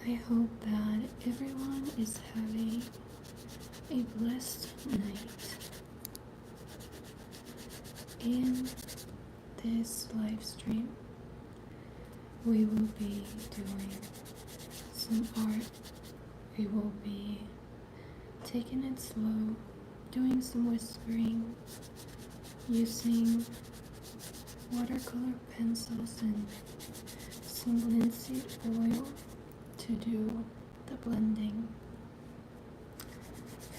I hope that everyone is having a blessed night. In this live stream, we will be doing some art. We will be taking it slow, doing some whispering, using watercolor pencils and some linseed oil to do the blending.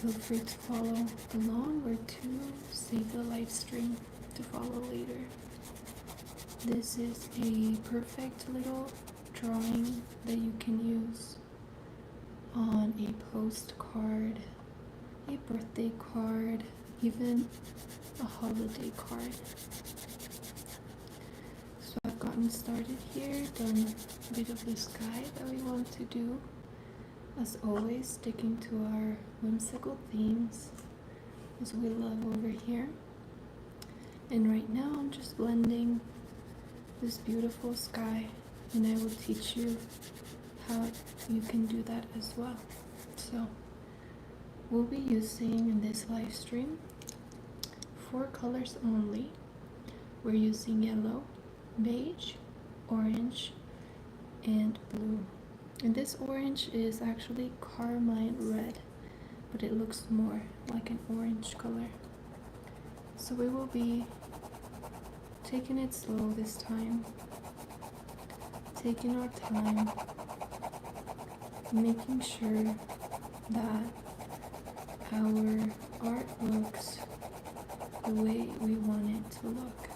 Feel free to follow along or to save the live stream to follow later. This is a perfect little drawing that you can use on a postcard, a birthday card, even a holiday card. So I've gotten started here, done a bit of the sky that we want to do. As always, sticking to our whimsical themes as we love over here. And right now I'm just blending this beautiful sky, and I will teach you how you can do that as well. So we'll be using in this live stream 4 colors only. We're using yellow, beige, orange, and blue. And this orange is actually carmine red, but it looks more like an orange color. So we will be taking it slow this time, taking our time, making sure that our art looks the way we want it to look.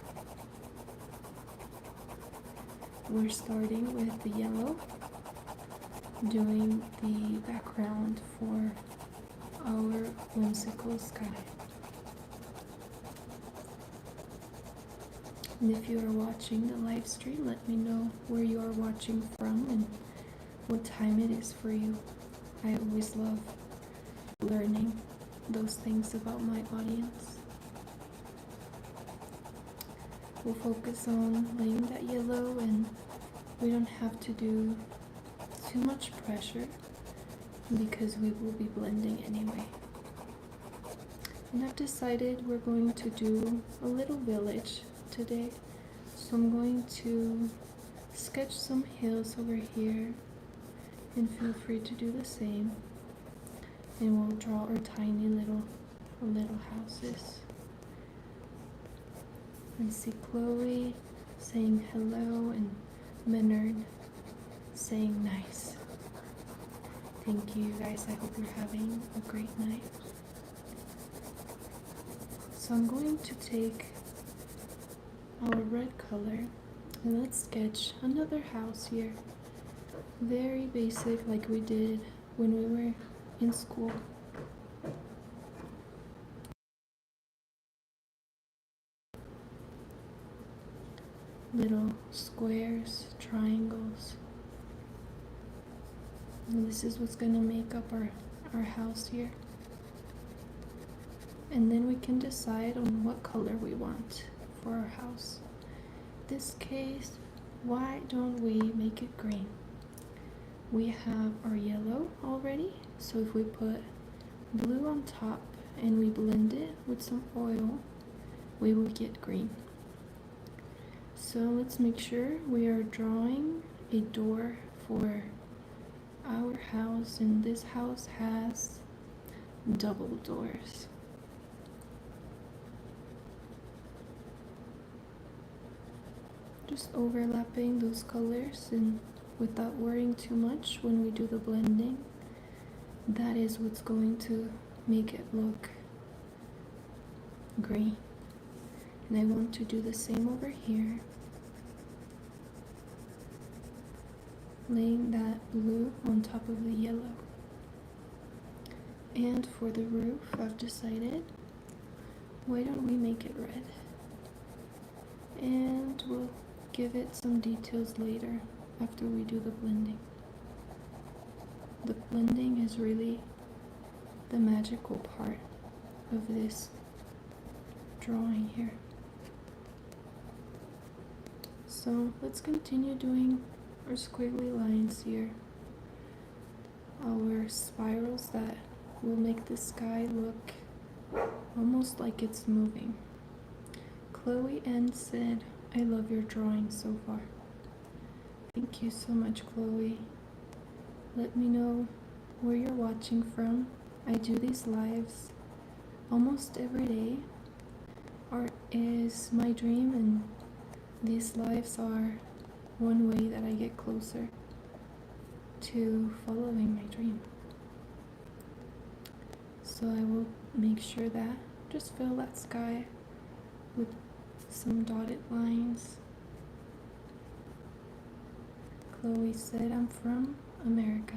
We're starting with the yellow, doing the background for our whimsical sky. And if you are watching the live stream, let me know where you are watching from and what time it is for you. I always love learning those things about my audience. We'll focus on laying that yellow, and we don't have to do too much pressure because we will be blending anyway. And I've decided we're going to do a little village today, so I'm going to sketch some hills over here, and feel free to do the same, and we'll draw our tiny little houses. And see Chloe saying hello and Menard saying nice. Thank you guys, I hope you're having a great night. So I'm going to take our red color and let's sketch another house here. Very basic, like we did when we were in school. Little squares, triangles. And this is what's going to make up our house here. And then we can decide on what color we want for our house. In this case, why don't we make it green? We have our yellow already, so if we put blue on top and we blend it with some oil, we will get green. So let's make sure we are drawing a door for our house, and this house has double doors. Just overlapping those colors and without worrying too much when we do the blending. That is what's going to make it look green. And I want to do the same over here. Laying that blue on top of the yellow. And for the roof, I've decided, why don't we make it red? And we'll give it some details later after we do the blending. The blending is really the magical part of this drawing here. So let's continue doing our squiggly lines here. our spirals that will make the sky look almost like it's moving. Chloe N said, I love your drawing so far. Thank you so much, Chloe. Let me know where you're watching from. I do these lives almost every day. Art is my dream, and these lives are one way that I get closer to following my dream. So I will make sure that just fill that sky with some dotted lines. Chloe said, I'm from America.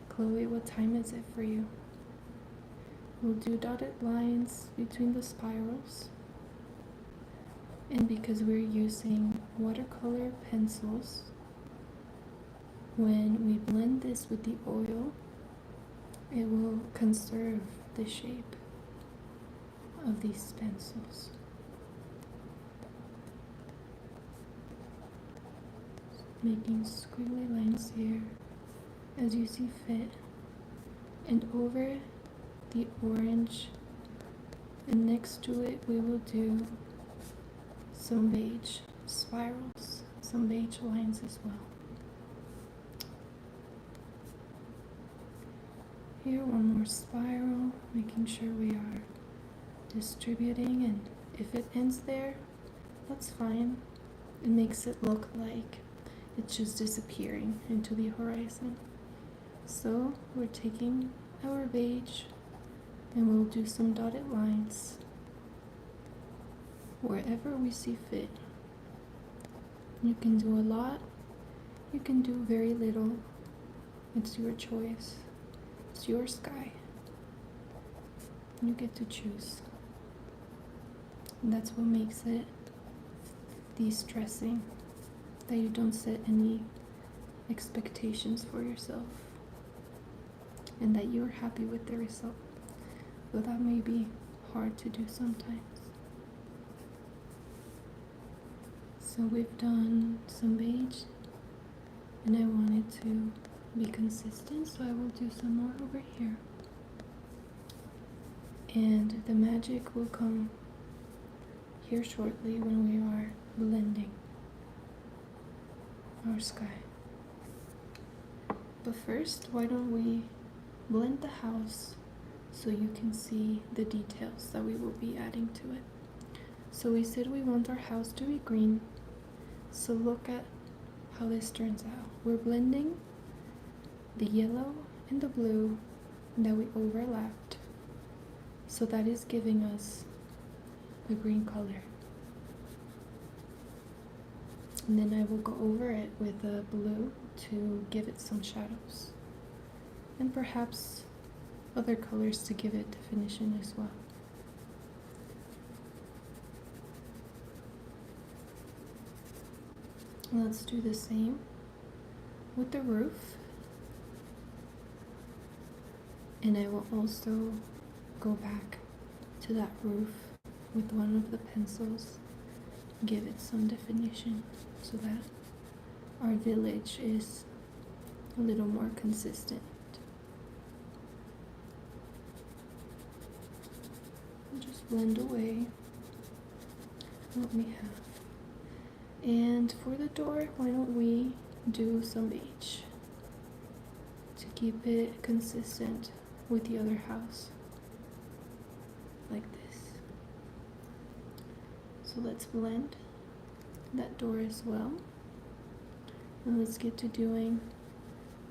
Chloe, what time is it for you? We'll do dotted lines between the spirals. And because we're using watercolor pencils, when we blend this with the oil, it will conserve the shape of these pencils. Making squiggly lines here as you see fit, and over the orange, and next to it we will do some beige spirals, some beige lines as well. Here, one more spiral, making sure we are distributing, and if it ends there, that's fine. It makes it look like it's just disappearing into the horizon. So we're taking our beige and we'll do some dotted lines wherever we see fit. You can do a lot, you can do very little. It's your choice. It's your sky. You get to choose. And that's what makes it de-stressing, that you don't set any expectations for yourself, and that you're happy with the result. But that may be hard to do sometimes. So we've done some beige, and I wanted to be consistent, so I will do some more over here. And the magic will come here shortly when we are blending our sky. But first, why don't we blend the house so you can see the details that we will be adding to it. So we said we want our house to be green, so look at how this turns out. We're blending the yellow and the blue that we overlapped, so that is giving us a green color. And then I will go over it with a blue to give it some shadows, and perhaps other colors to give it definition as well. Let's do the same with the roof, and I will also go back to that roof with one of the pencils, give it some definition so that our village is a little more consistent. Just blend away what we have. And for the door, why don't we do some beige to keep it consistent with the other house, like this. So let's blend that door as well, and let's get to doing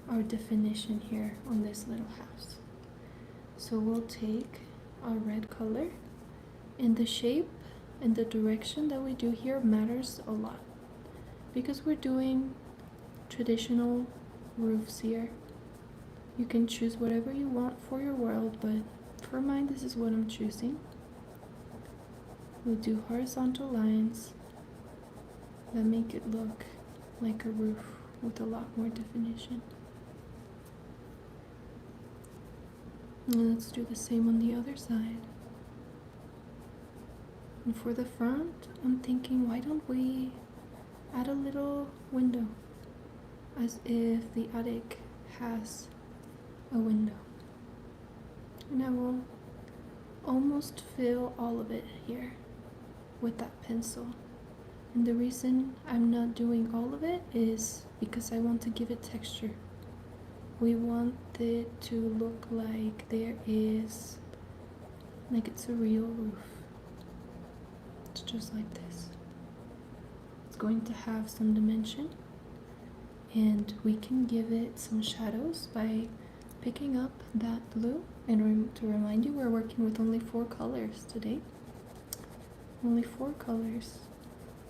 our definition here on this little house. So we'll take our red color, and the shape and the direction that we do here matters a lot, because we're doing traditional roofs here. You can choose whatever you want for your world, but for mine, this is what I'm choosing. We'll do horizontal lines that make it look like a roof with a lot more definition. And let's do the same on the other side. And for the front, I'm thinking, why don't we add a little window, as if the attic has a window. And I will almost fill all of it here with that pencil. And the reason I'm not doing all of it is because I want to give it texture. We want it to look like there is, like it's a real roof. It's just like this. It's going to have some dimension, and we can give it some shadows by picking up that blue. And to remind you, we're working with only 4 colors today. Only 4 colors.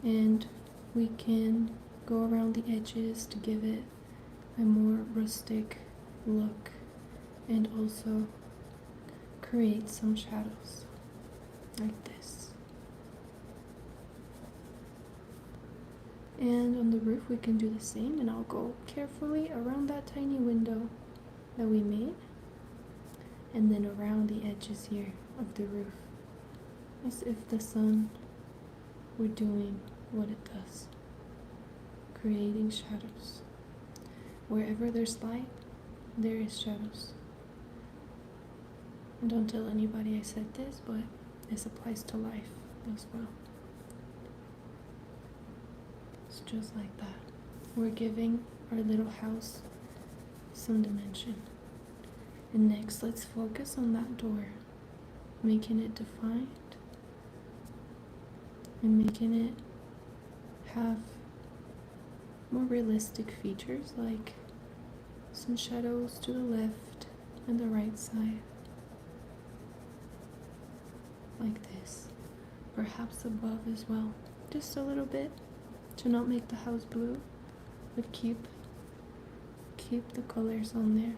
And we can go around the edges to give it a more rustic look and also create some shadows like this. And on the roof we can do the same, and I'll go carefully around that tiny window that we made and then around the edges here of the roof, as if the sun were doing what it does, creating shadows. Wherever there's light, there is shadows. And don't tell anybody I said this, but this applies to life as well. It's just like that. We're giving our little house some dimension. And next, let's focus on that door, making it defined and making it have more realistic features, like some shadows to the left and the right side, like this, perhaps above as well, just a little bit, to not make the house blue, but keep the colors on there.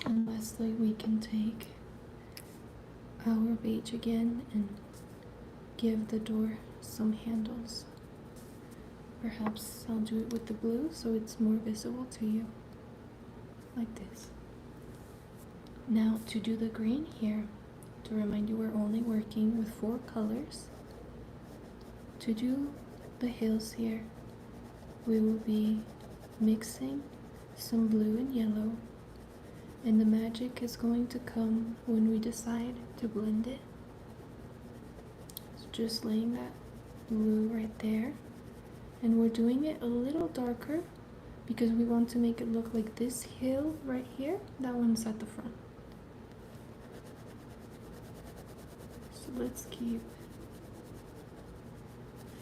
And lastly, we can take our beige again and give the door some handles. Perhaps I'll do it with the blue so it's more visible to you, like this. Now to do the green here, to remind you we're only working with 4 colors. To do the hills here, we will be mixing some blue and yellow, and the magic is going to come when we decide to blend it. So just laying that blue right there, and we're doing it a little darker because we want to make it look like this hill right here. That one's at the front. So let's keep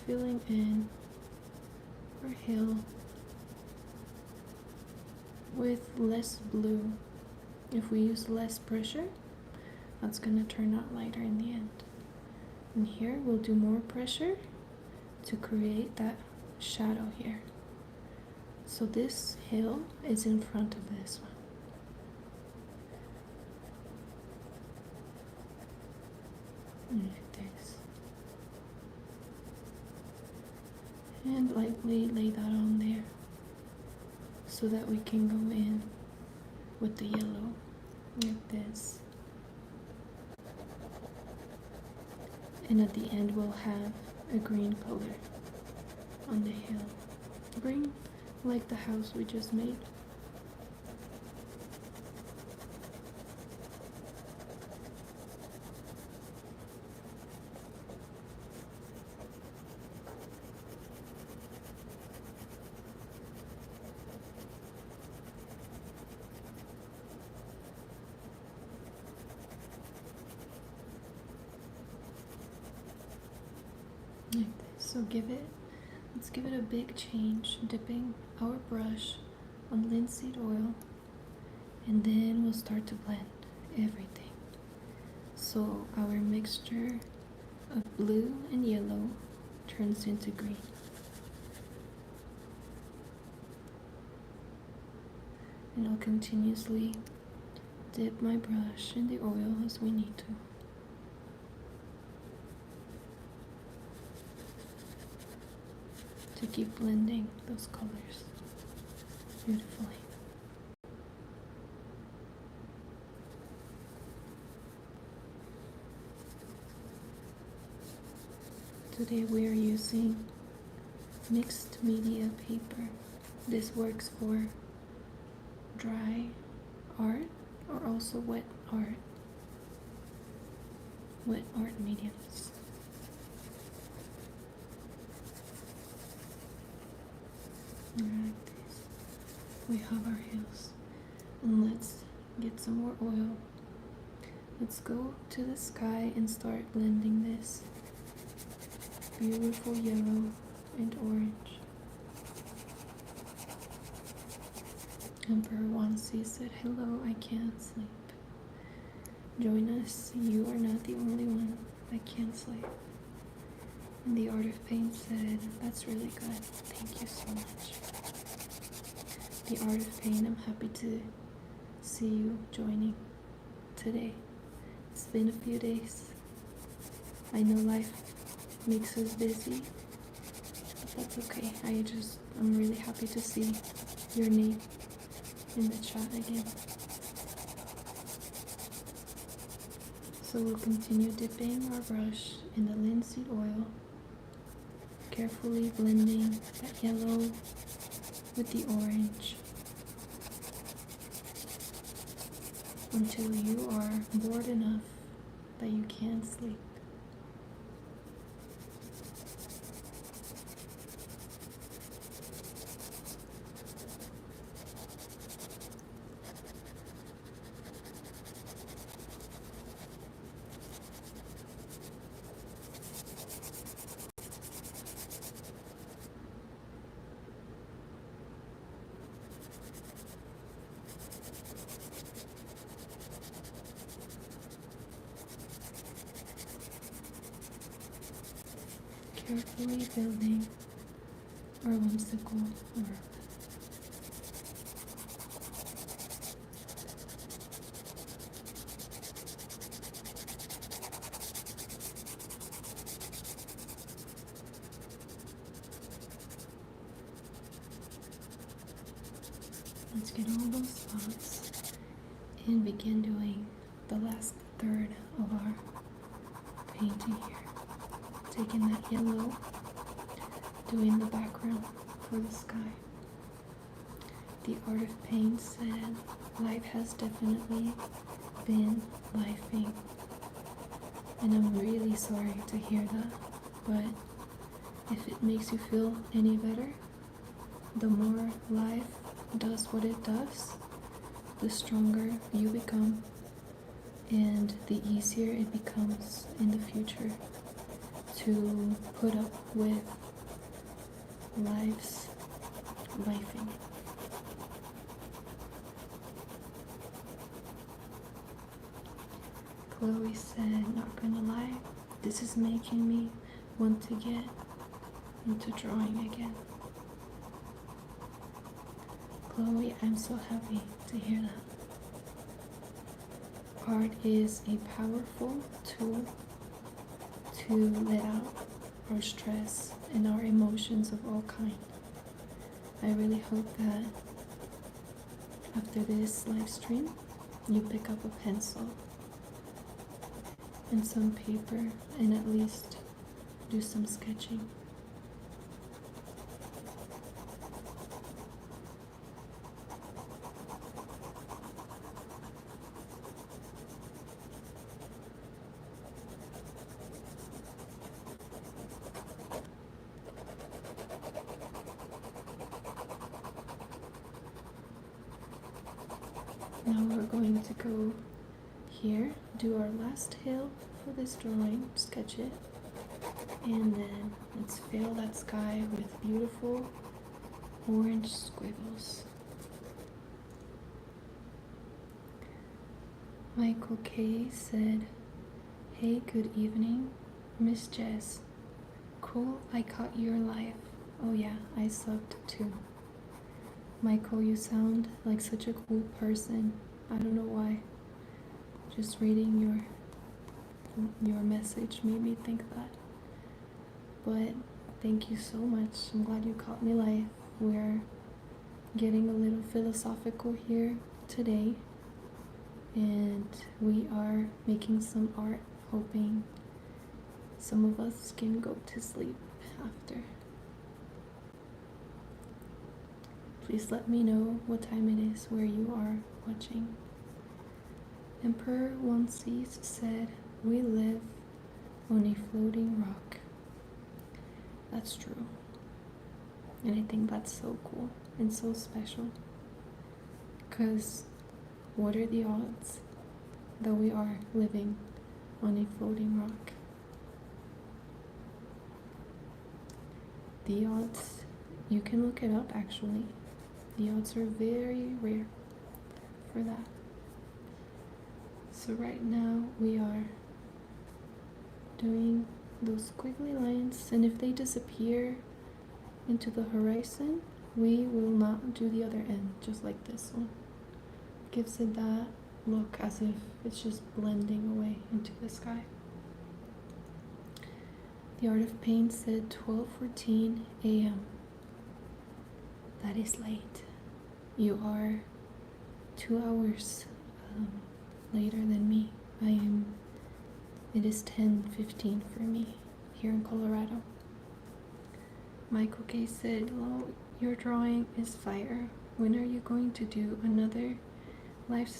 filling in our hill with less blue. If we use less pressure, that's going to turn out lighter in the end. And here we'll do more pressure to create that shadow here. So this hill is in front of this one. Like this. And lightly lay that on there so that we can go in with the yellow like this. And at the end we'll have a green color on the hill. Bring like the house we just made. Like this. So let's give it a big change, dipping our brush on linseed oil, and then we'll start to blend everything. So our mixture of blue and yellow turns into green. And I'll continuously dip my brush in the oil as we need to. To keep blending those colors beautifully. Today we are using mixed media paper This works for dry art or also wet art mediums. Like this. We have our heels. And let's get some more oil. Let's go to the sky and start blending this beautiful yellow and orange. Emperor Wansi said, "Hello, I can't sleep. Join us, you are not the only one that can't sleep." And the Art of Pain said, "That's really good. Thank you so much." The Art of Pain, I'm happy to see you joining today. It's been a few days. I know life makes us busy, but that's okay. I'm really happy to see your name in the chat again. So we'll continue dipping our brush in the linseed oil, carefully blending that yellow with the orange until you are bored enough that you can't sleep. Carefully building our whimsical orb. Let's get all those spots and begin doing the last third of our painting here. Taking that yellow, doing the background for the sky. The Art of Pain said, "Life has definitely been lifing." And I'm really sorry to hear that, but if it makes you feel any better, the more life does what it does, the stronger you become, and the easier it becomes in the future to put up with life's lifing. Chloe said, "Not gonna lie, this is making me want to get into drawing again." Chloe, I'm so happy to hear that. Art is a powerful tool to let out our stress and our emotions of all kind. I really hope that after this live stream, you pick up a pencil and some paper and at least do some sketching. Now we're going to go here, do our last hill for this drawing, sketch it, and then let's fill that sky with beautiful orange squiggles. Michael K said, "Hey, good evening, Miss Jess. Cool, I caught your live. Oh yeah, I subbed too." Michael, you sound like such a cool person. I don't know why. Just reading your message made me think that. But thank you so much. I'm glad you caught me live. We're getting a little philosophical here today. And we are making some art, hoping some of us can go to sleep after. Please let me know what time it is where you are watching. Emperor Onesies said, "We live on a floating rock." That's true. And I think that's so cool and so special. Because what are the odds that we are living on a floating rock? The odds, you can look it up actually. The odds are very rare for that. So right now we are doing those squiggly lines, and if they disappear into the horizon, we will not do the other end, just like this one. Gives it that look as if it's just blending away into the sky. The Art of Paint said 12:14 a.m. That is late. You are 2 hours later than me. It is 10:15 for me here in Colorado. Michael K said, "Hello, your drawing is fire. When are you going to do another live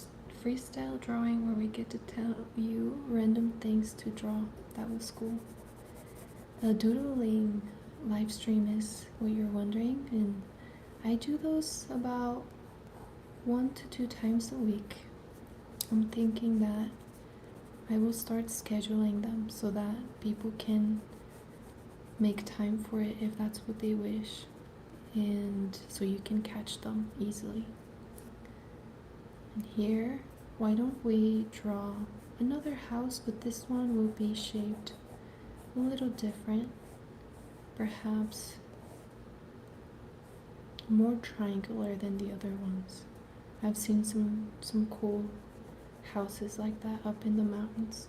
freestyle drawing where we get to tell you random things to draw?" That was cool. The doodling live stream is what you're wondering, and I do those about 1 to 2 times a week. I'm thinking that I will start scheduling them so that people can make time for it if that's what they wish, and so you can catch them easily. And here, why don't we draw another house, but this one will be shaped a little different, perhaps more triangular than the other ones. I've seen some cool houses like that up in the mountains.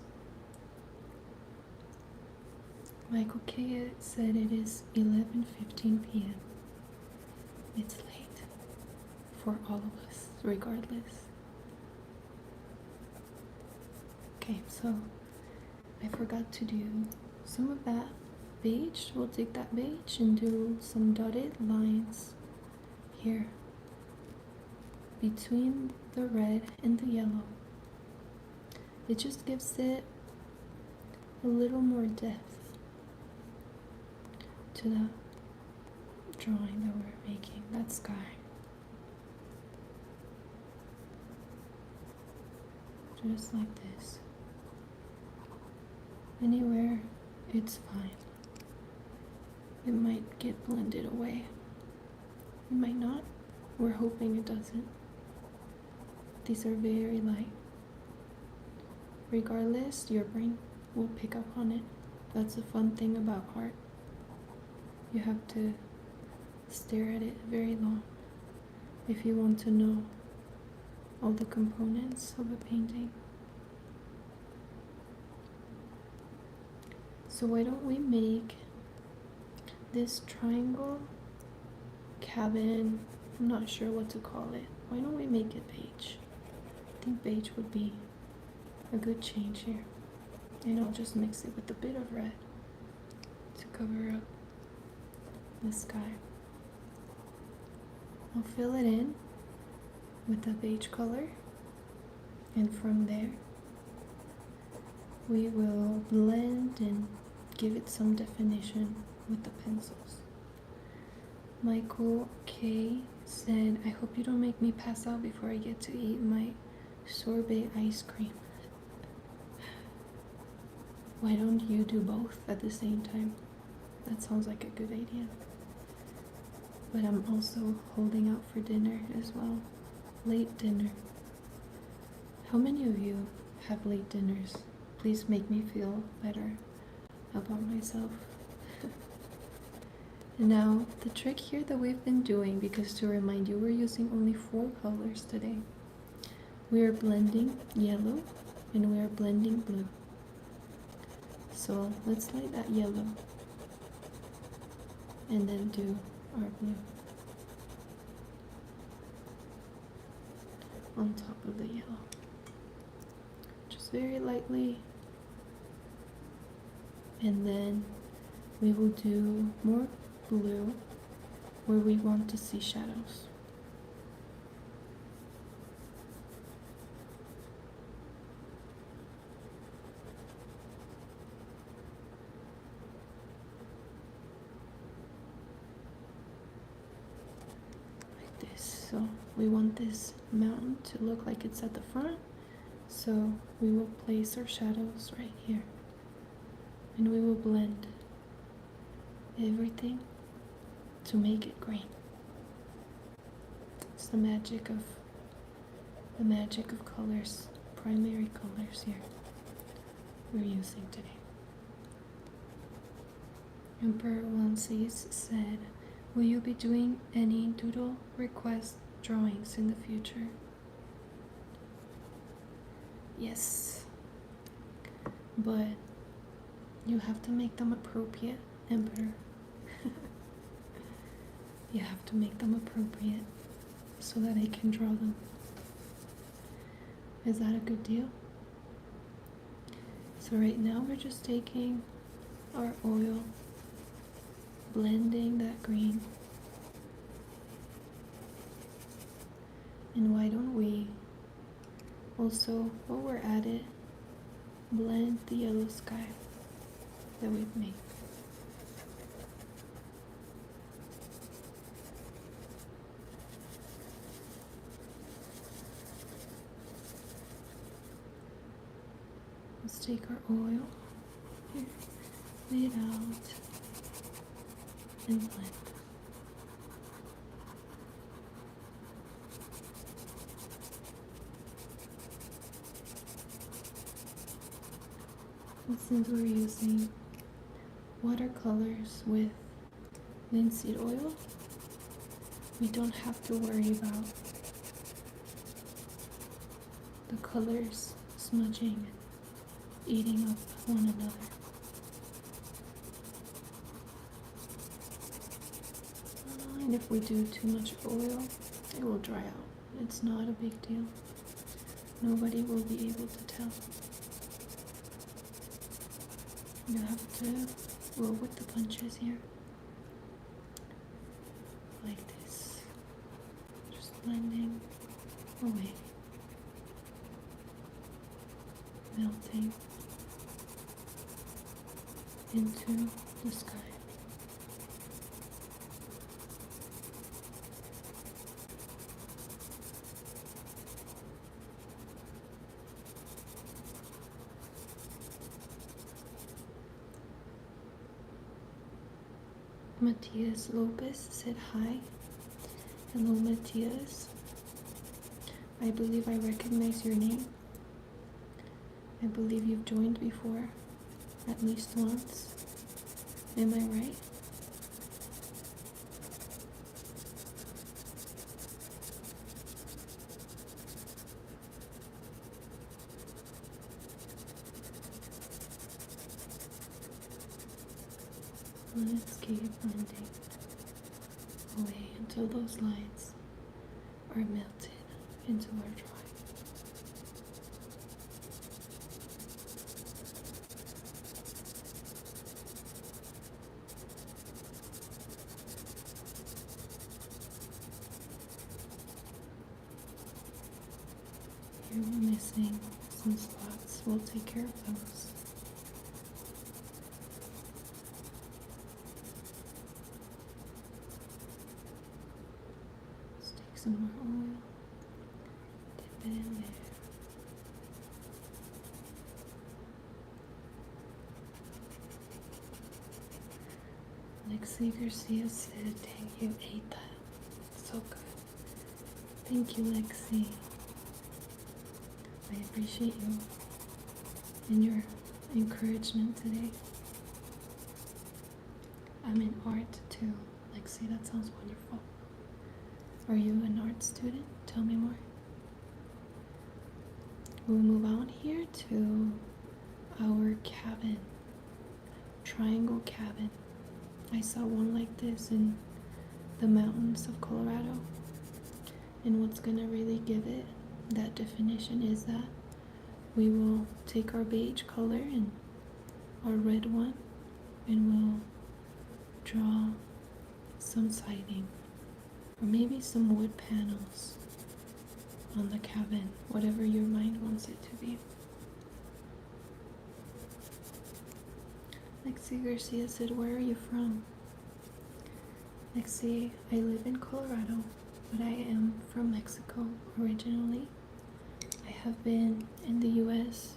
Michael K said it is 11:15 p.m. It's late for all of us, regardless. Okay, so I forgot to do some of that beige. We'll take that beige and do some dotted lines here between the red and the yellow. It just gives it a little more depth to the drawing that we're making, that sky. Just like this. Anywhere, it's fine. It might get blended away. It might not. We're hoping it doesn't. These are very light. Regardless, your brain will pick up on it. That's the fun thing about art. You have to stare at it very long if you want to know all the components of a painting. So why don't we make this triangle cabin, I'm not sure what to call it. Why don't we make it beige? I think beige would be a good change here. And I'll just mix it with a bit of red to cover up the sky. I'll fill it in with the beige color, and from there we will blend and give it some definition with the pencils. Michael K said, "I hope you don't make me pass out before I get to eat my sorbet ice cream." Why don't you do both at the same time? That sounds like a good idea. But I'm also holding out for dinner as well. Late dinner. How many of you have late dinners? Please make me feel better about myself. And now, the trick here that we've been doing, because to remind you, we're using only 4 colors today. We are blending yellow and we are blending blue. So let's light that yellow and then do our blue on top of the yellow. Just very lightly. And then we will do more blue where we want to see shadows. So we want this mountain to look like it's at the front. So we will place our shadows right here. And we will blend everything to make it green. It's the magic of colors, primary colors here we're using today. Emperor Wansis said, will you be doing any doodle request drawings in the future? Yes, but you have to make them appropriate, Emperor. You have to make them appropriate so that I can draw them. Is that a good deal? So right now we're just taking our oil, blending that green. And why don't we also, while we're at it, blend the yellow sky that we've made. Let's take our oil here, lay it out, and blend. And since we're using watercolors with linseed oil, we don't have to worry about the colors smudging, eating up one another. And if we do too much oil, it will dry out. It's not a big deal. Nobody will be able to tell. You have to roll with the punches here. Like this. Just blending away. Melting into the sky. Matias Lopez said hi. Hello, Matias. I believe I recognize your name. I believe you've joined before, at least once. Am I right? Let's keep blending away until those lines are melted into our drawing. Here we're missing some spots. We'll take care of those. Let's take some more oil, dip it in there. Lexi Garcia said, dang, you ate that. So good. Thank you, Lexi. I appreciate you and your encouragement today. I'm in art too. Lexi, that sounds wonderful. Are you an art student? Tell me more. We'll move out here to our cabin. Triangle cabin. I saw one like this in the mountains of Colorado. And what's gonna really give it that definition is that we will take our beige color and our red one and we'll draw some siding or maybe some wood panels on the cabin, whatever your mind wants it to be. Lexi Garcia said, where are you from? Lexi, I live in Colorado, but I am from Mexico originally. I have been in the US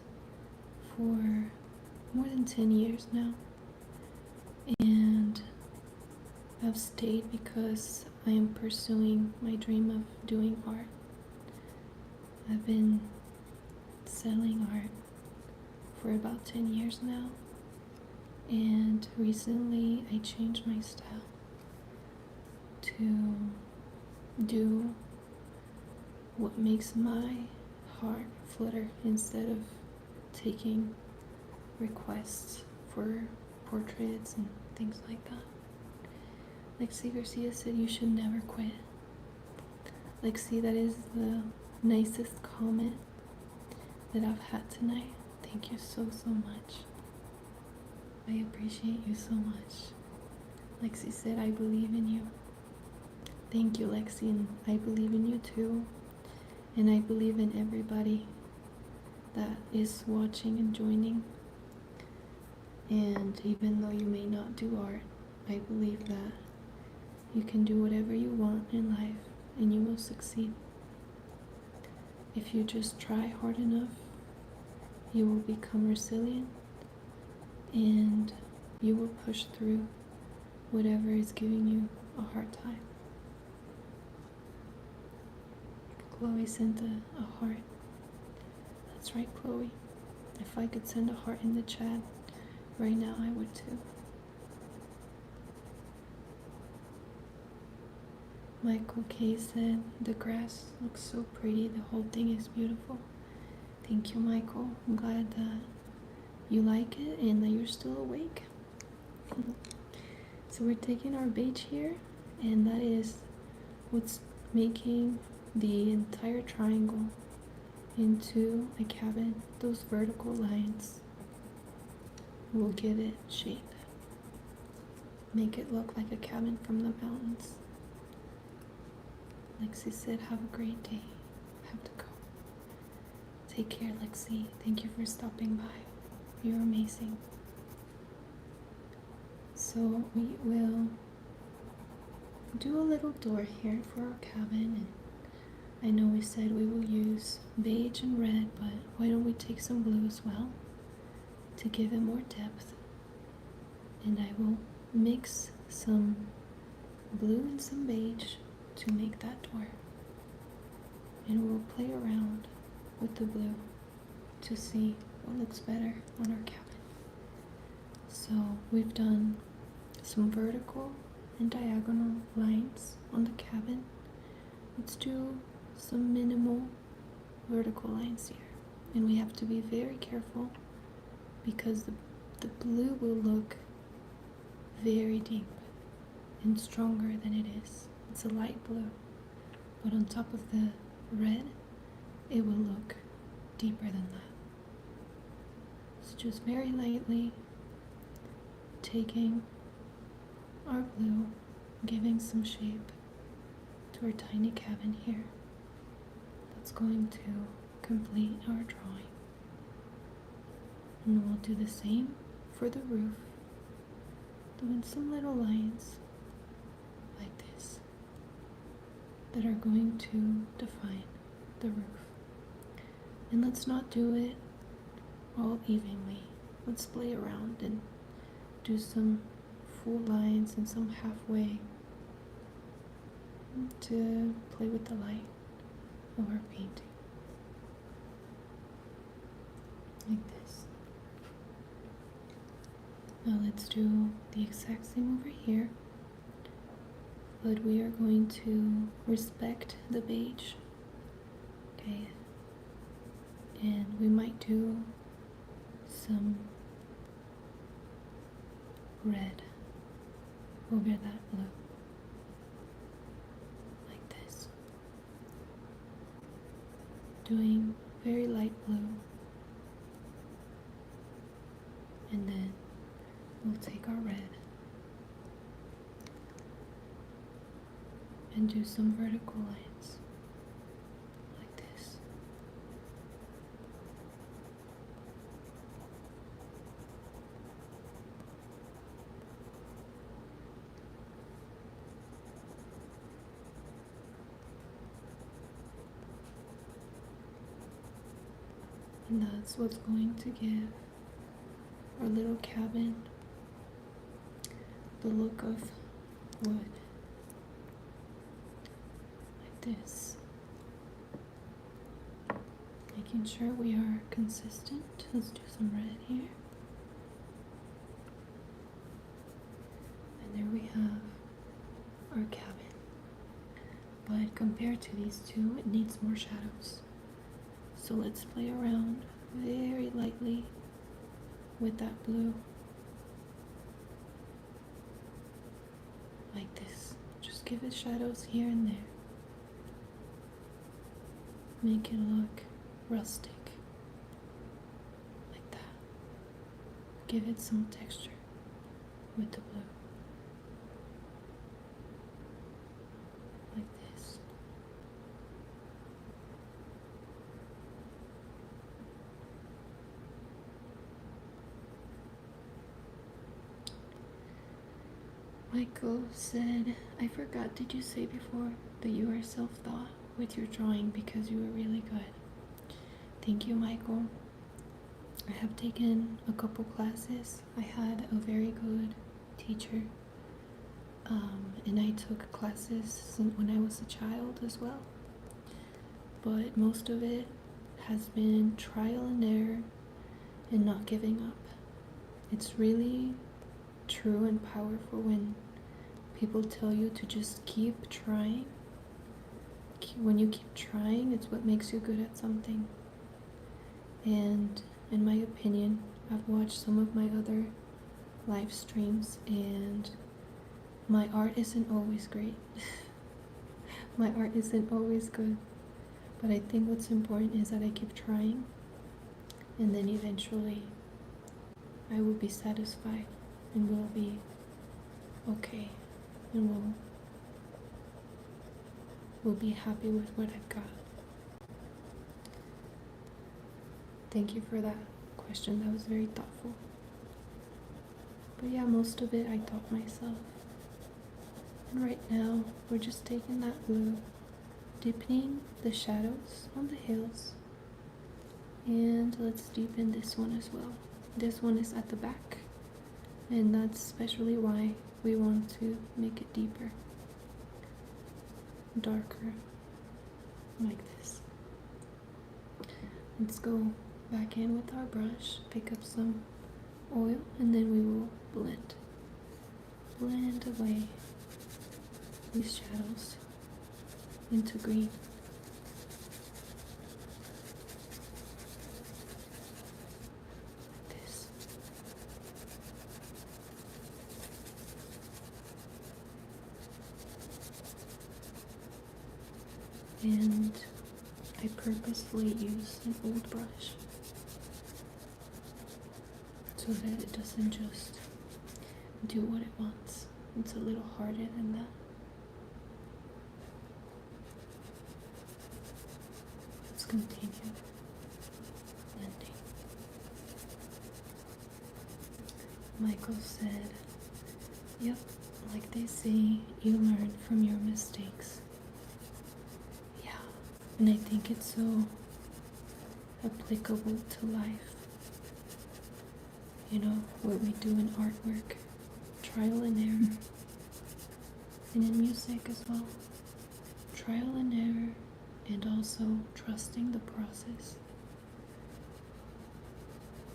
for more than 10 years now, and I've stayed because I am pursuing my dream of doing art. I've been selling art for about 10 years now, and recently I changed my style to do what makes my heart flutter instead of taking requests for portraits and things like that. Lexi Garcia said you should never quit. Lexi, that is the nicest comment that I've had tonight. Thank you so much. I appreciate you so much. Lexi said I believe in you. Thank you, Lexi, and I believe in you too. And I believe in everybody that is watching and joining. And even though you may not do art, I believe that you can do whatever you want in life and you will succeed. If you just try hard enough, you will become resilient and you will push through whatever is giving you a hard time. Chloe sent a heart. That's right, Chloe. If I could send a heart in the chat right now, I would too. Michael K said, the grass looks so pretty, the whole thing is beautiful. Thank you, Michael. I'm glad that you like it and that you're still awake. So we're taking our beige here, and that is what's making the entire triangle into a cabin. Those vertical lines will give it shape, make it look like a cabin from the mountains. Lexi said, have a great day. I have to go. Take care, Lexi. Thank you for stopping by. You're amazing. So we will do a little door here for our cabin, and I know we said we will use beige and red, but why don't we take some blue as well to give it more depth. And I will mix some blue and some beige to make that door. And we'll play around with the blue to see what looks better on our cabin. So we've done some vertical and diagonal lines on the cabin. Let's do some minimal vertical lines here. And we have to be very careful because the blue will look very deep and stronger than it is. It's a light blue, but on top of the red, it will look deeper than that. So just very lightly taking our blue, giving some shape to our tiny cabin here. That's going to complete our drawing. And we'll do the same for the roof, doing some little lines like this that are going to define the roof. And let's not do it all evenly. Let's play around and do some full lines and some halfway to play with the light of our painting. Like this. Now let's do the exact same over here, but we are going to respect the beige, okay? And we might do some red over that blue, like this. Doing very light blue, and then we'll take our red and do some vertical lines like this. And that's what's going to give our little cabin the look of wood, like this. Making sure we are consistent. Let's do some red here. And there we have our cabin. But compared to these two, it needs more shadows. So let's play around very lightly with that blue. Like this. Just give it shadows here and there. Make it look rustic. Like that. Give it some texture with the blue. Like this. Michael said, I forgot, did you say before that you are self-taught with your drawing because you were really good? Thank you, Michael. I have taken a couple classes. I had a very good teacher, and I took classes when I was a child as well. But most of it has been trial and error and not giving up. It's really true and powerful when people tell you to just keep trying. When you keep trying, it's what makes you good at something. And in my opinion, I've watched some of my other live streams and my art isn't always great. My art isn't always good. But I think what's important is that I keep trying, and then eventually I will be satisfied and will be okay, and will be happy with what I've got. Thank you for that question. That was very thoughtful. But yeah, most of it I taught myself. And right now we're just taking that blue, deepening the shadows on the hills, and let's deepen this one as well. This one is at the back, and that's especially why we want to make it deeper, darker, like this. Let's go back in with our brush, pick up some oil, and then we will blend away these shadows into green. Like this. And I purposefully use an old brush so that it doesn't just do what it wants. It's a little harder than that. Let's continue blending. Michael said, yep, like they say, you learn from your mistakes. Yeah, and I think it's so applicable to life. You know, what we do in artwork, trial and error, and in music as well. Trial and error, and also trusting the process.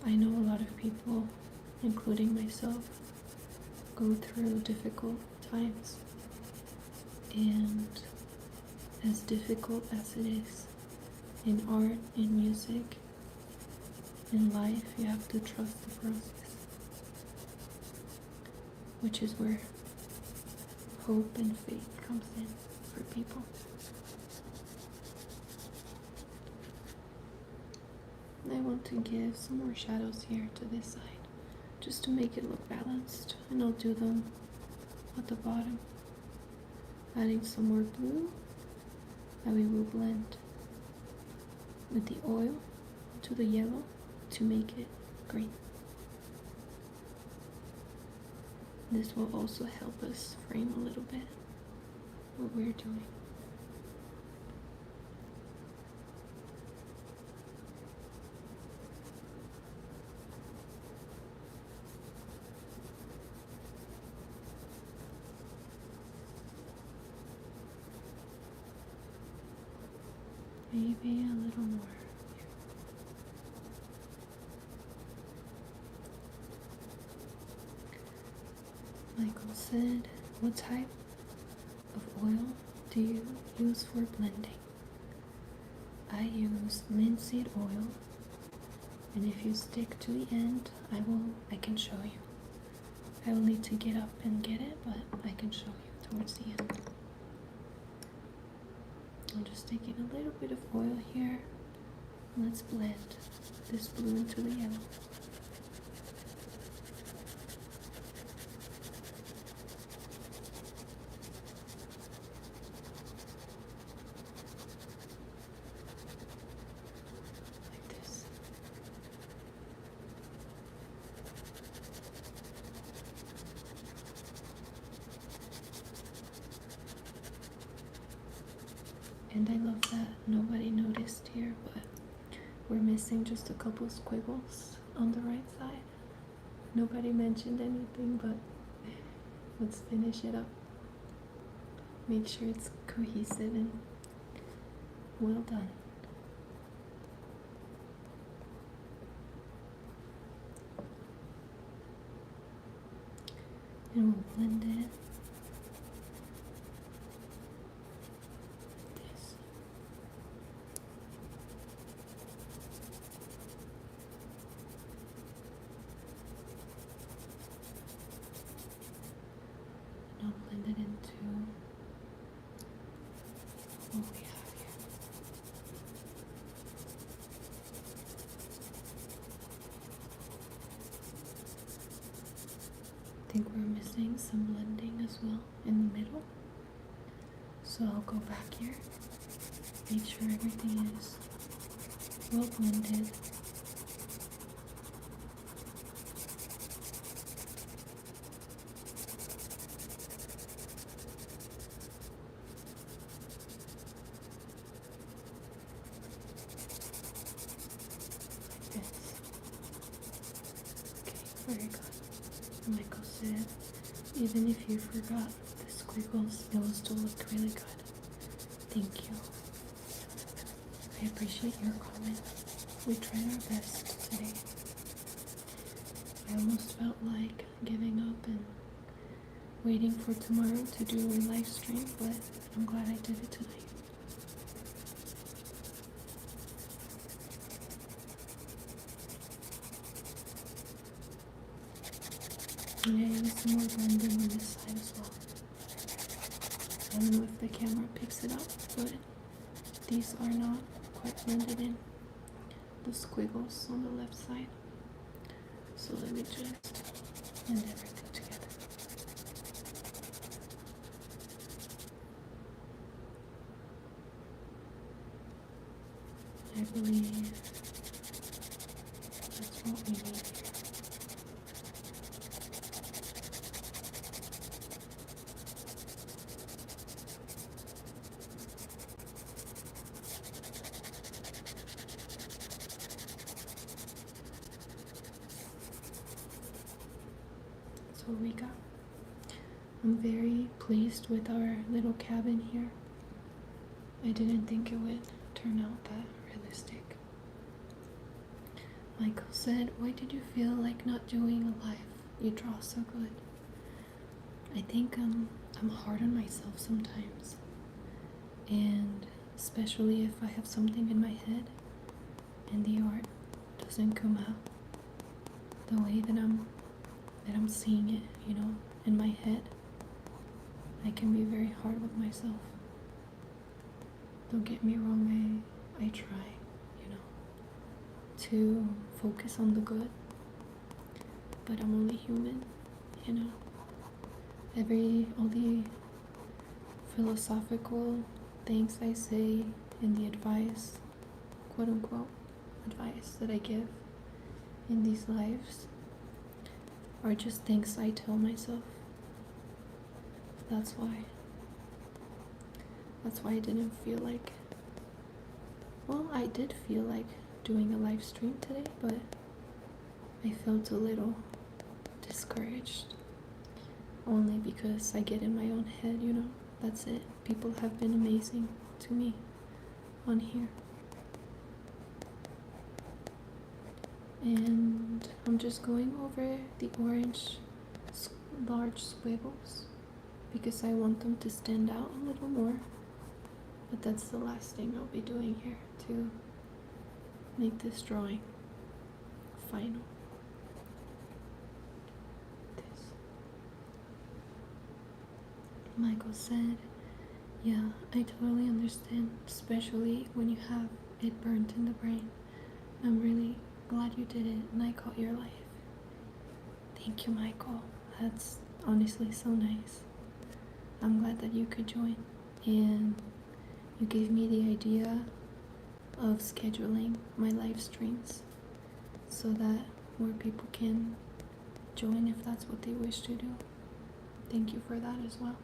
I know a lot of people, including myself, go through difficult times, and as difficult as it is in art, in music, in life, you have to trust the process, which is where hope and faith comes in for people. And I want to give some more shadows here to this side, just to make it look balanced, and I'll do them at the bottom, adding some more blue that we will blend with the oil to the yellow to make it green. This will also help us frame a little bit what we're doing. Maybe a little more. Michael said, what type of oil do you use for blending? I use linseed oil, and if you stick to the end, I can show you. I will need to get up and get it, but I can show you towards the end. I'm just taking a little bit of oil here. Let's blend this blue into the yellow. Like this. And I love that nobody noticed here, but we're missing just a couple squiggles on the right side. Nobody mentioned anything, but let's finish it up. Make sure it's cohesive and well done. And we'll blend it. This. And I'll blend it into what we have here. I think we're missing some blending as well in the middle. So I'll go back here, make sure everything is well blended. Like this. Okay, very good. Michael said, even if you forgot the squiggles, it will still look really good. Thank you. I appreciate your comment. We tried our best today. I almost felt like giving up and waiting for tomorrow to do a live stream, but I'm glad I did it tonight. And I need some more blending on this side as well. I don't know if the camera picks it up, but these are not quite blended in. The squiggles on the left side. So let me just blend everything together. I believe that's what we need here. That's what we got. I'm very pleased with our little cabin here. I didn't think it would turn out that realistic. Michael said, why did you feel like not doing a live? You draw so good. I think I'm hard on myself sometimes. And especially if I have something in my head and the art doesn't come out the way that I'm seeing it, you know, in my head. I can be very hard with myself. Don't get me wrong, I try, you know, to focus on the good, but I'm only human, you know. All the philosophical things I say and the advice, quote unquote, advice that I give in these lives are just things I tell myself. That's why I didn't feel like, well, I did feel like doing a live stream today, but I felt a little discouraged, only because I get in my own head, you know. That's it. People have been amazing to me on here. And I'm just going over the orange large squiggles because I want them to stand out a little more. But that's the last thing I'll be doing here to make this drawing final. This. Michael said, yeah, I totally understand, especially when you have it burnt in the brain. I'm really glad you did it and I caught your life. Thank you, Michael. That's honestly so nice. I'm glad that you could join, and you gave me the idea of scheduling my live streams so that more people can join if that's what they wish to do. Thank you for that as well.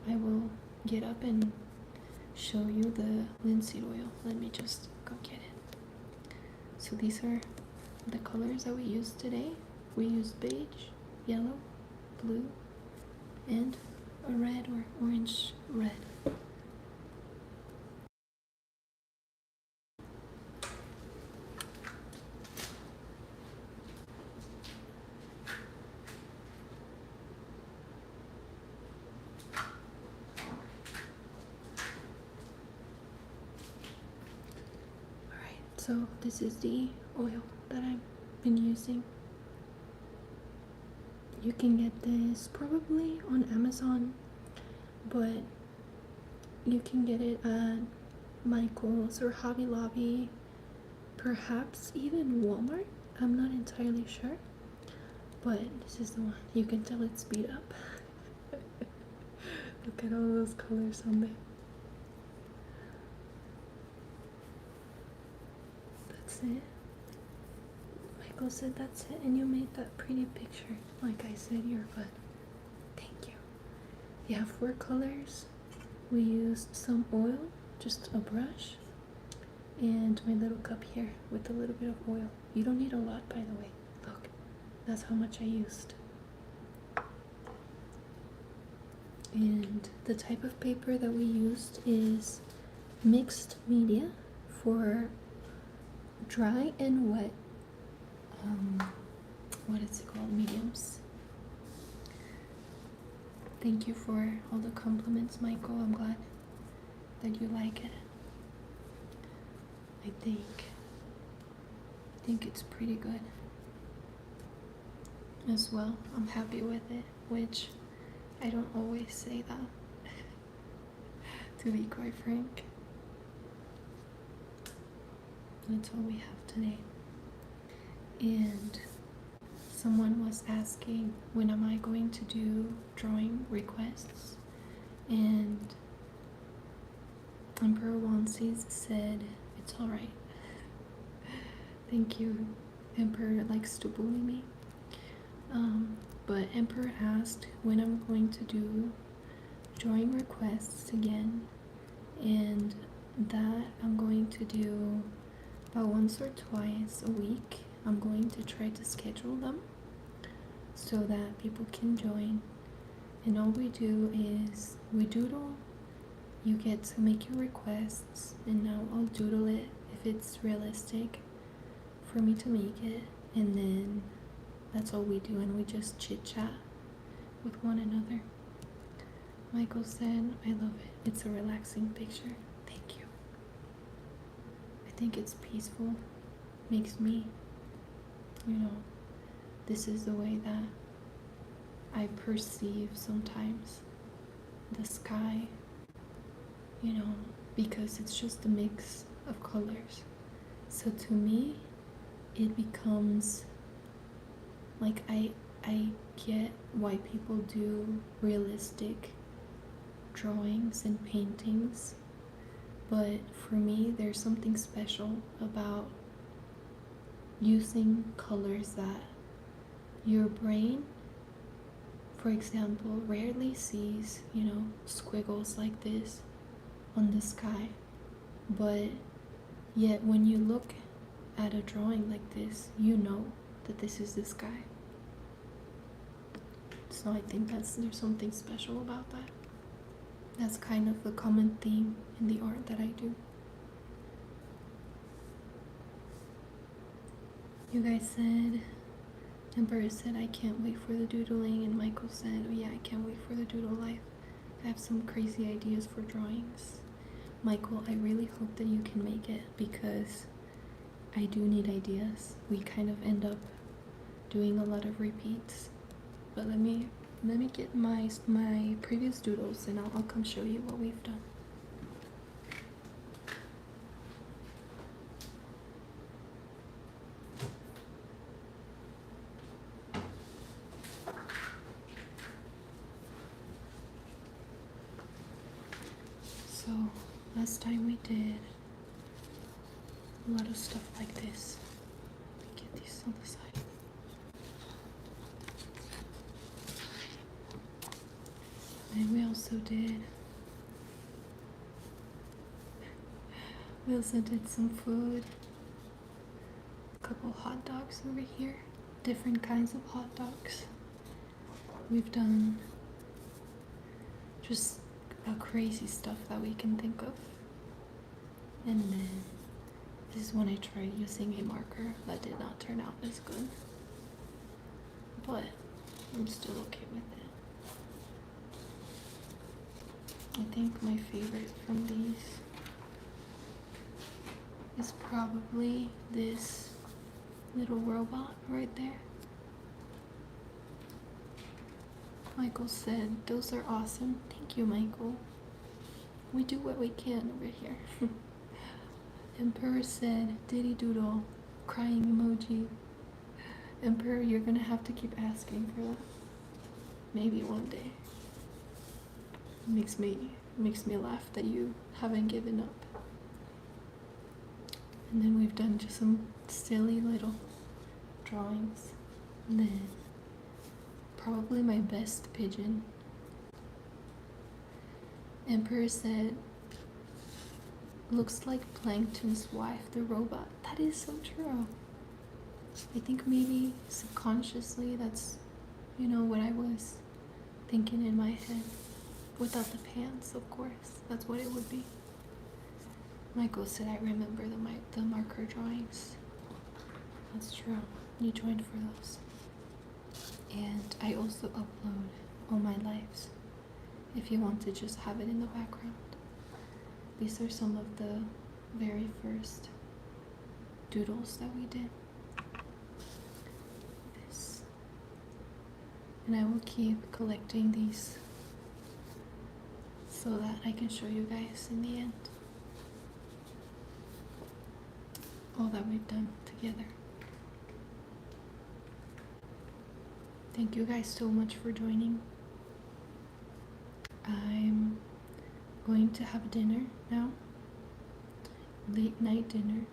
I will get up and show you the linseed oil. Let me just go get it. So these are the colors that we used today. We used beige, yellow, blue, and a red or orange red. Alright, so this is the oil that I've been using. You can get this probably on Amazon, but you can get it at Michael's or Hobby Lobby, perhaps even Walmart. I'm not entirely sure, but this is the one. You can tell it's beat up. Look at all those colors on there. That's it. Michael said that's it, and you made that pretty picture. Like I said, you're good. Thank you. Yeah, for colors, we used some oil, just a brush, and my little cup here with a little bit of oil. You don't need a lot, by the way. Look, that's how much I used. And the type of paper that we used is mixed media for dry and wet, what is it called, mediums. Thank you for all the compliments, Michael. I'm glad that you like it. I think it's pretty good as well. I'm happy with it, which I don't always say that, to be quite frank. That's all we have today. And someone was asking, when am I going to do drawing requests? And Emperor Wansies said, it's alright. Thank you. Emperor likes to bully me. But Emperor asked when I'm going to do drawing requests again, and that I'm going to do about once or twice a week. I'm going to try to schedule them so that people can join, and all we do is we doodle. You get to make your requests, and now I'll doodle it if it's realistic for me to make it, and then that's all we do, and we just chit chat with one another. Michael said, I love it. It's a relaxing picture. Thank you. I think it's peaceful. Makes me, this is the way that I perceive sometimes the sky, because it's just a mix of colors. So to me, it becomes like I get why people do realistic drawings and paintings, but for me there's something special about using colors that your brain, for example, rarely sees, squiggles like this on the sky, but yet when you look at a drawing like this, you know that this is the sky. So I think there's something special about that. That's kind of the common theme in the art that I do. You guys said, Emperor said, I can't wait for the doodling, and Michael said, oh yeah, I can't wait for the doodle life. I have some crazy ideas for drawings. Michael, I really hope that you can make it, because I do need ideas. We kind of end up doing a lot of repeats. But let me get my previous doodles, and I'll come show you what we've done. So last time we did a lot of stuff like this. Let me get these on the side. And we also did some food. A couple hot dogs over here. Different kinds of hot dogs. We've done just crazy stuff that we can think of. And then this is when I tried using a marker that did not turn out as good. But I'm still okay with it. I think my favorite from these is probably this little robot right there. Michael said, those are awesome. Thank you, Michael. We do what we can over here. Emperor said, Diddy Doodle, crying emoji. Emperor, you're gonna have to keep asking for that. Maybe one day. Makes me laugh that you haven't given up. And then we've done just some silly little drawings. And then probably my best pigeon. Emperor said, looks like Plankton's wife, the robot. That is so true. I think maybe subconsciously that's, what I was thinking in my head. Without the pants, of course. That's what it would be. Michael said, I remember the marker drawings. That's true. You joined for those. And I also upload all my lives if you want to just have it in the background. These are some of the very first doodles that we did. This. And I will keep collecting these so that I can show you guys in the end all that we've done together. Thank you guys so much for joining. I'm going to have dinner now, late night dinner,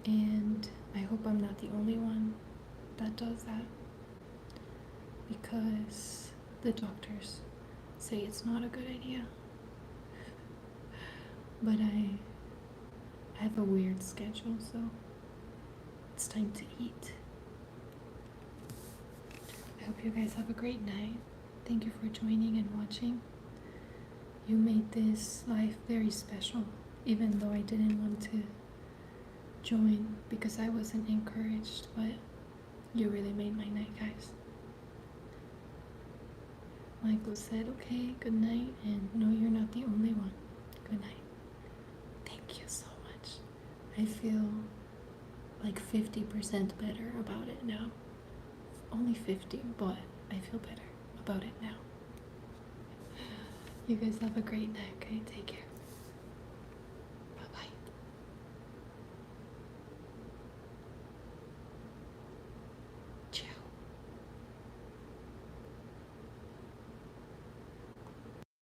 and I hope I'm not the only one that does that, because the doctors say it's not a good idea. But I have a weird schedule, so it's time to eat. I hope you guys have a great night. Thank you for joining and watching. You made this life very special, even though I didn't want to join because I wasn't encouraged, but you really made my night, guys. Michael said, okay, good night, and no, you're not the only one. Good night. Thank you so much. I feel like 50% better about it now. Only 50, but I feel better about it now. You guys have a great night, okay? Take care.